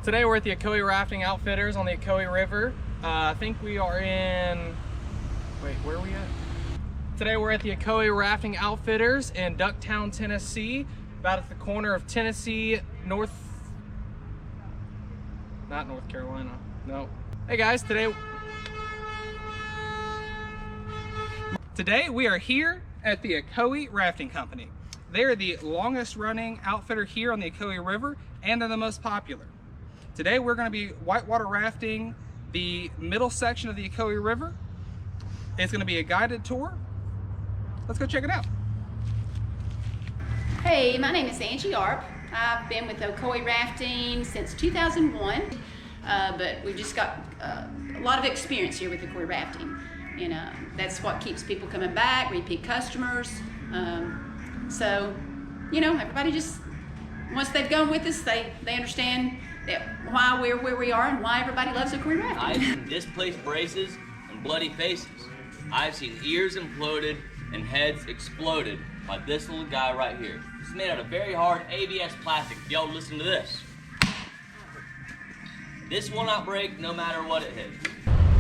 Today we're at the Ocoee Rafting Outfitters on the Ocoee River. I think we are in, wait, where are we at? Today we're at the Ocoee Rafting Outfitters in Ducktown, Tennessee, about at the corner of Tennessee, not North Carolina, no. Hey guys, today we are here at the Ocoee Rafting Company. They're the longest running outfitter here on the Ocoee River, and they're the most popular. Today we're going to be whitewater rafting the middle section of the Ocoee River. It's going to be a guided tour. Let's go check it out. Hey, my name is Angie Arp. I've been with Ocoee Rafting since 2001, but we've just got a lot of experience here with Ocoee Rafting. And that's what keeps people coming back, repeat customers. So, you know, everybody just, once they've gone with us, they understand that why we're where we are and why everybody loves Ocoee Rafting. I've seen displaced braces and bloody faces. I've seen ears imploded and heads exploded by this little guy right here. It's made out of very hard ABS plastic. Y'all listen to this. This will not break no matter what it hits.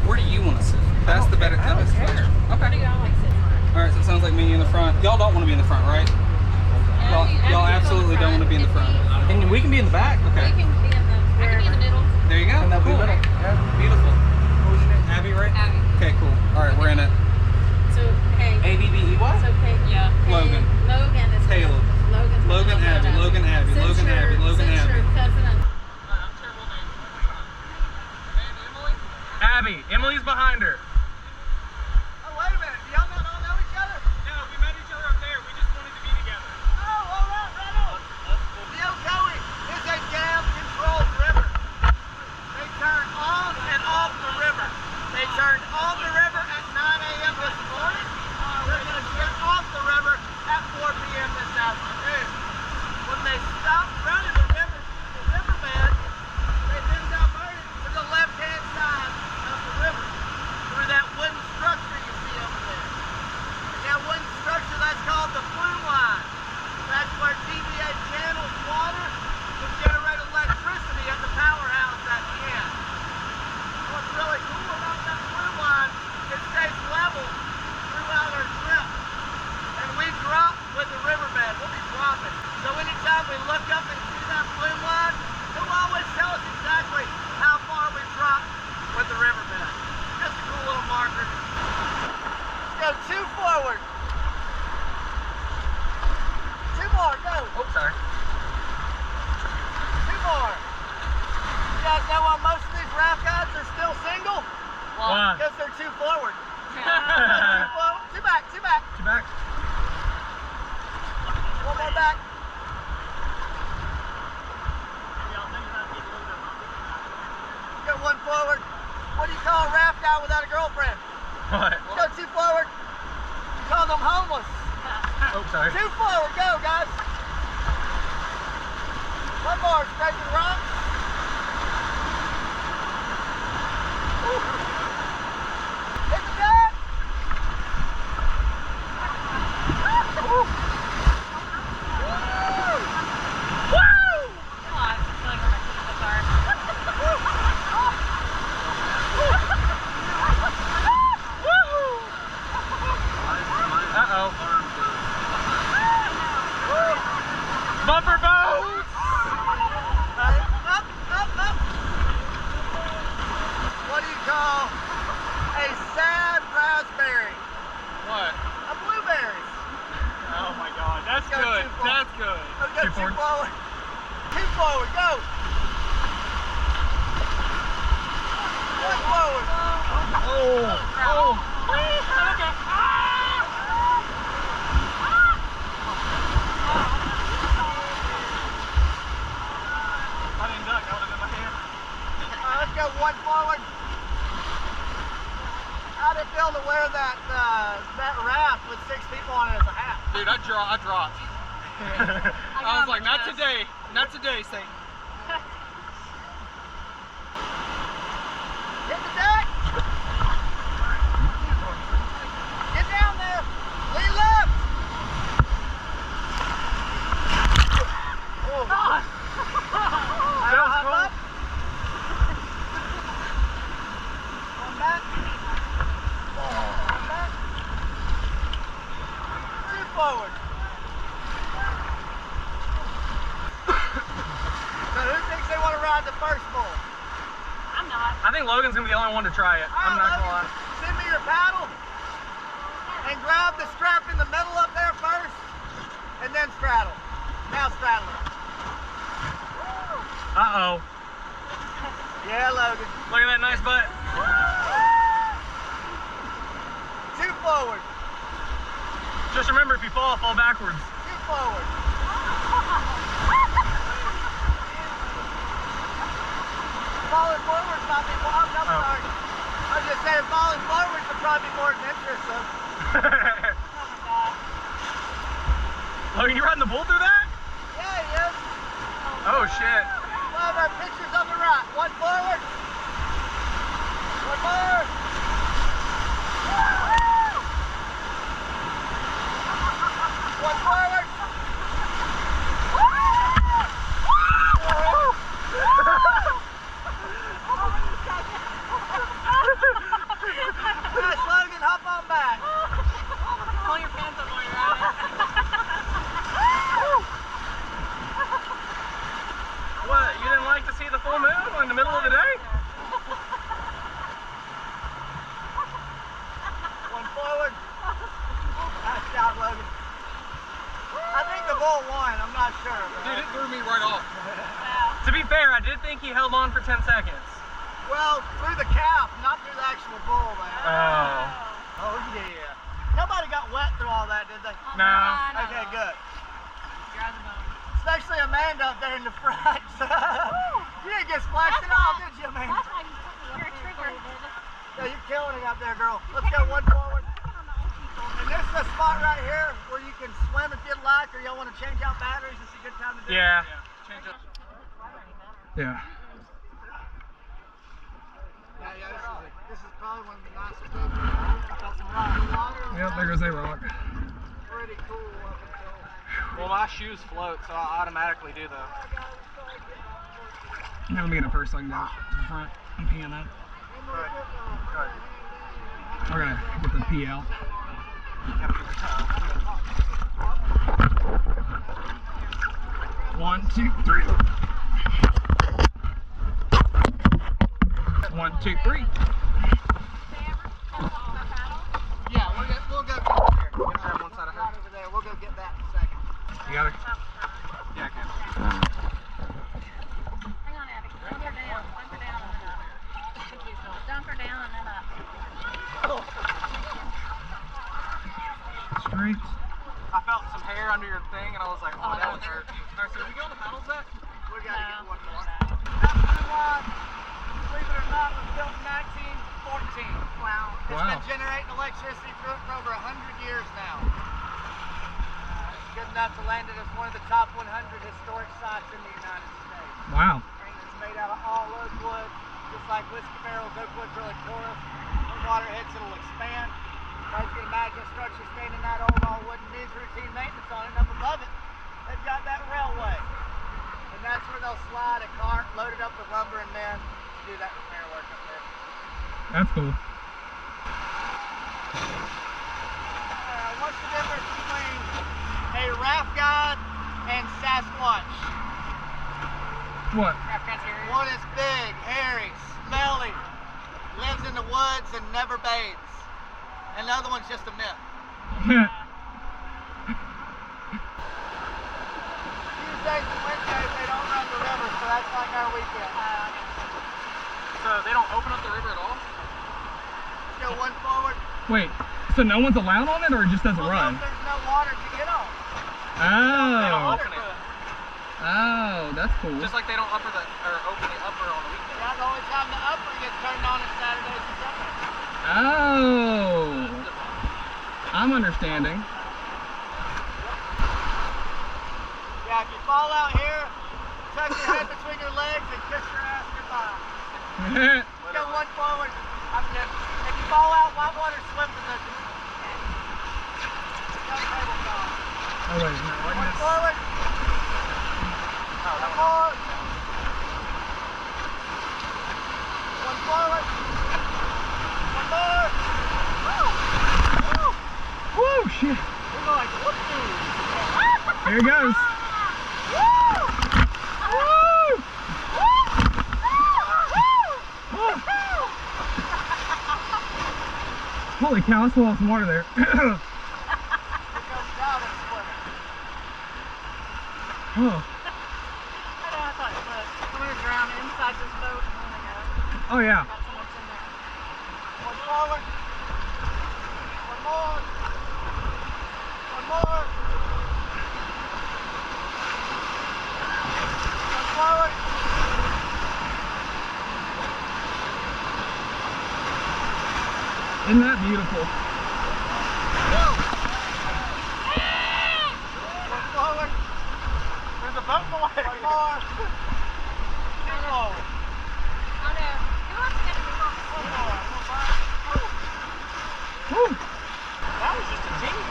Where do you want to sit? That's the better. I don't care. Okay. Where do y'all like sitting? All right, so it sounds like me in the front. Y'all don't want to be in the front, right? Y'all absolutely don't want to be in the front. And we can be in the back? Okay. We can be in the, I can be in the middle. There you go. And that'll be cool. middle. Yeah. Beautiful. What was your name? Abby, right? Abby. Okay, cool. All right, we're in it. So, hey. A-B-B-E-Y? So, okay, yeah. Logan. Logan is Caleb. Logan, Abby. Logan, Abby. Since Logan, Abby. Logan, since Abby. your cousin and Abby. Emily's behind her. Oh, wait a minute. Do y'all not all know each other? No, we met each other up there. We just wanted to be together. Oh, all right, right on. The Ocoee is a dam-controlled river. They turn on and off the river. They turned on the river at 9 a.m. this morning. They're going to shut off the river at 4 p.m. this afternoon. When they stop running the riverbed, they then divert it to the left-hand side of the river through that wooden structure you see over there. And that wooden structure, that's called the flume line. That's where TVA channels water to generate electricity at the powerhouse at the end. What's really cool about that flume line, it stays level throughout our trip. And we drop with the riverbed. We'll be dropping. So anytime we look up and see that flume line, it'll always tell us exactly how far we dropped with the riverbed. Just a cool little marker. Let's go 2 forward. 2 more, go. Oh, sorry. 2 more. You guys know why most of these raft guides are still single? Why? Because they're too forward. Too forward. 2 back, 2 back. Two back. 1 more back. Go 1 forward. What do you call a raft guy without a girlfriend? What? Go 2 forward. You call them homeless. Oh, sorry. 2 forward, go guys. 1 more, straight to the rocks. Hit the deck. Woo! Uh-oh. Bumper boat! Up, up, up. What do you call a sad raspberry? What? A blueberry. Oh my god, that's Go good. 2 forward. That's good. Let's go 2 forward. forward. 2 forward, go. 1 forward. Oh! Oh! I didn't duck, I would have been my hand. Let's go 1 forward. How'd it feel to wear that raft with 6 people on it as a hat? Dude, I dropped. I was like, not today. Not today, Satan. Hit the deck. Get down there. Lean left. Oh. That was cool. tried the first bull? I'm not. I think Logan's gonna be the only one to try it. I'm not gonna lie. Send me your paddle and grab the strap in the middle up there first, and then straddle. Now straddle it. Uh-oh. Yeah, Logan. Look at that nice butt. Two forward. Just remember, if you fall backwards. Two forward. Falling forward's not be more. I'm sorry. I was just saying falling forward would probably be more adventurous. So. Logan, you riding the bull through that? Yeah, he is. Oh shit. We'll have our pictures on the right. One forward. One more. One forward. Nice, Logan, hop on back. Pull your pants up while you're at it. What, you didn't like to see the full moon in the middle of the day? One forward. Nice job, Logan. I think the bull won. I'm not sure. Dude, it threw me right off. To be fair, I did think he held on for 10 seconds. Well, through the calf, not through the actual bull, man. Oh. Oh, yeah. Nobody got wet through all that, did they? No. Okay, good. You're on the bone. Especially Amanda up there in the front. You didn't get splashed at all, did you, Amanda? That's why you put me over trigger. Yeah, you're killing it up there, girl. Let's go one forward. And this is a spot right here where you can swim if you'd like, or y'all want to change out batteries. This is a good time to do it. Yeah. Change up. Yeah. Yeah, this is probably one of the nicest boats we've ever. Got some rock in the water. Yep, there goes a rock. Pretty cool up until. Well, my shoes float, so I automatically do those. Now let me get it first so I can go to the front and pee in that. We're gonna get the pee out. One, two, three. 1, 2, 3. Yeah, we'll go get there. Gonna grab one side of her. Right over there. We'll go get that in a second. You got it? Yeah, I can. Hang on, Abby. Dump her down. Dump her down and then up. Dump her down and then up. Straight. I felt some hair under your thing, and I was like, oh, that would hurt. All right, so we go on the paddles that? We gotta get one more. No. That blue one, believe it or not, was built in 1914. Wow. It's Wow. been generating electricity through it for over 100 years now. It's good enough to land it as one of the top 100 historic sites in the United States. Wow. It's made out of all oak wood, just like whiskey barrels, oak wood's really porous. When water hits, it'll expand. As you can imagine, structure standing that old all wooden needs routine maintenance on it. And up above it, they've got that railway. And that's where they'll slide a cart loaded up with lumber and men to do that repair work up there. That's cool. What's the difference between a raft guide and Sasquatch? What? One is big, hairy, smelly, lives in the woods and never bathes. And the other one's just a myth. Tuesdays and Wednesdays they don't run the river, so that's like our weekend. So they don't open up the river at all? Let's go one forward. Wait, so no one's allowed on it or it just doesn't Well, run? there's no water to get on. They don't Oh. open it. Oh, that's cool. Just like they don't open the upper on the weekend. Yeah, the only time the upper gets turned on is Saturdays and Sundays. Oh. I'm understanding. Yeah, if you fall out here, tuck your head between your legs and kiss your ass goodbye. Let's go one forward. I'm just, if you fall out, white water swim position. No tabletop. Oh wait, no, like One this. forward. One more. One forward. One more. Woo, shit. We're going, whoop-doo. Here it goes. Woo! Holy cow, that's a lot of water there. It goes down and splits. Oh. I know, I thought it was. I'm going to drown inside this boat a minute ago. Oh yeah. Got so much in there. One forward. One more. One more. One forward. Isn't that beautiful? One forward. There's a boat in the way. One more. Oh. Oh no. Who wants to get a big one? One more. One more. Woo. That was just a tease.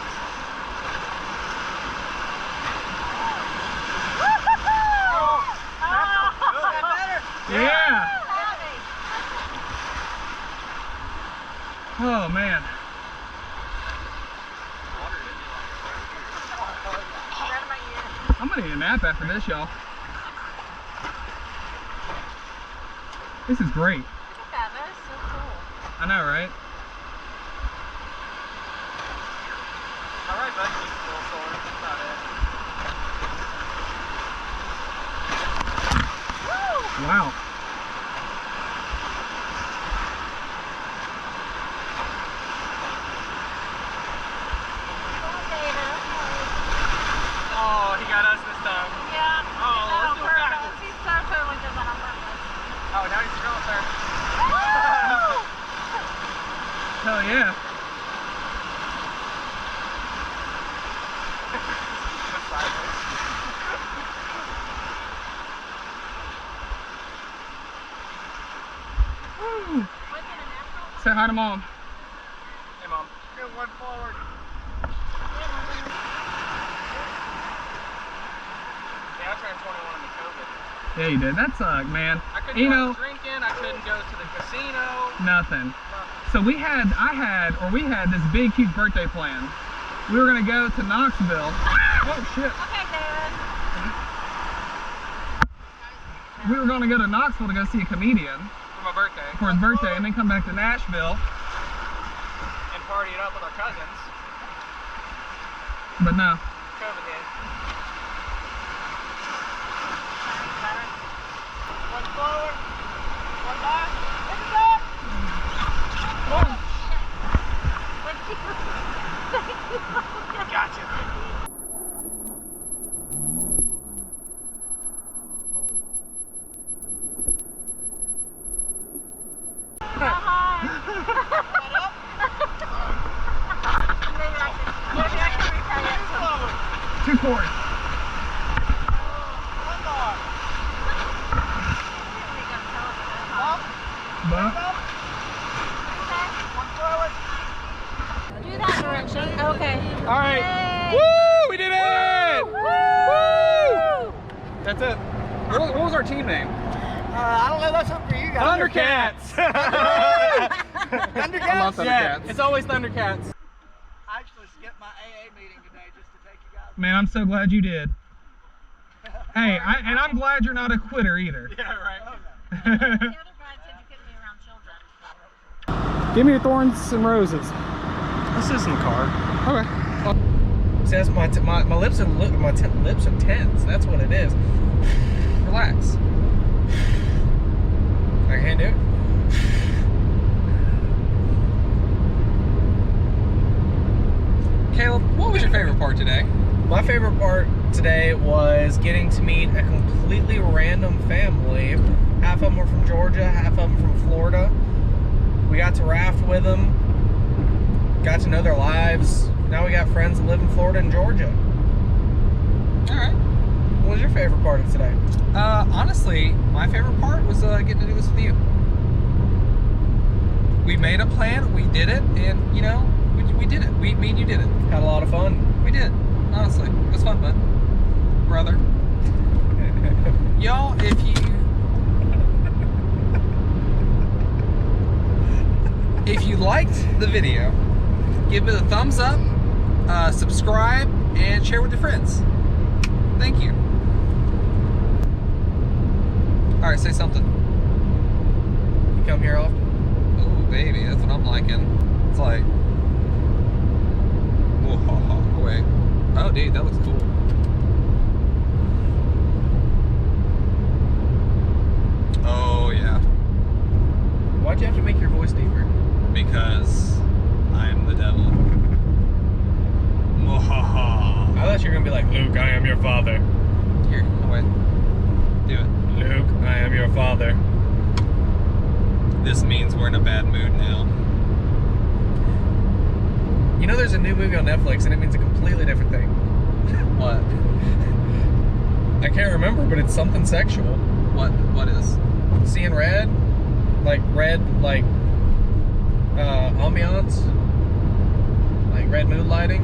Is that better? Yeah. Howdy. Oh man. Right in my ear. I'm gonna need a nap after this, y'all. This is great. Look at that. That is so cool. I know, right? My right butt keeps a little sore. That's about it. Wow. Oh, he got us this time. Yeah. Oh, let's do it purpose. backwards. He so totally did that on purpose. Oh, now he's going there. Hell yeah. Woo. Say hi to mom. Hey, Mom. Get one forward. Yeah, I turned 21 in the COVID. Yeah, you did. That sucked, man. I couldn't You go know, out drinking. I couldn't go to the casino. nothing. So we had this big, huge birthday plan. We were gonna go to Knoxville. Oh shit. Okay, David. We were gonna go to Knoxville to go see a comedian For my birthday. for his birthday and then come back to Nashville. And party it up with our cousins. But no. COVID hit. One forward. One back. Take it back. Gotcha. Maybe I can repay it. Forward. 2 quarts. One more. Up. But Up. One forward. Do that direction. Okay. all right. Yay. Woo! We did it! Woo! That's it. What was our team name? I don't know. That's up for you guys. Thundercats. Thundercats? I love Thundercats. Yeah, it's always Thundercats. I actually skipped my AA meeting today just to take you guys. Man, I'm so glad you did. Hey, and I'm glad you're not a quitter either. Yeah, right. The other guy said you couldn't be around children. Give me the thorns and roses. Let's sit in the car. Okay. See, that's my lips are lips are tense. That's what it is. Relax. I can't do it. Caleb, what was your favorite part today? My favorite part today was getting to meet a completely random family. Half of them were from Georgia, half of them from Florida. We got to raft with them, got to know their lives. Now we got friends that live in Florida and Georgia. All right. What was your favorite part of today? Honestly, my favorite part was getting to do this with you. We made a plan, we did it, and you know, we did it. Me and you did it. Had a lot of fun. We did. Honestly, it was fun, bud. Brother. Y'all, if you liked the video, give it a thumbs up, subscribe, and share with your friends. Thank you. All right, say something. You come here often? Ooh, baby, that's what I'm liking. It's like, Whoa, wait. Oh, dude, that looks cool. Oh, yeah. Why'd you have to make your voice deeper? Because I'm the devil. Mwahaha. I thought you were gonna be like, Luke, I am your father. Here, wait. Do it. Luke, I am your father. This means we're in a bad mood now. You know there's a new movie on Netflix and it means a completely different thing. What? I can't remember, but it's something sexual. What is? Seeing red? Like red, like ambiance? Like red mood lighting?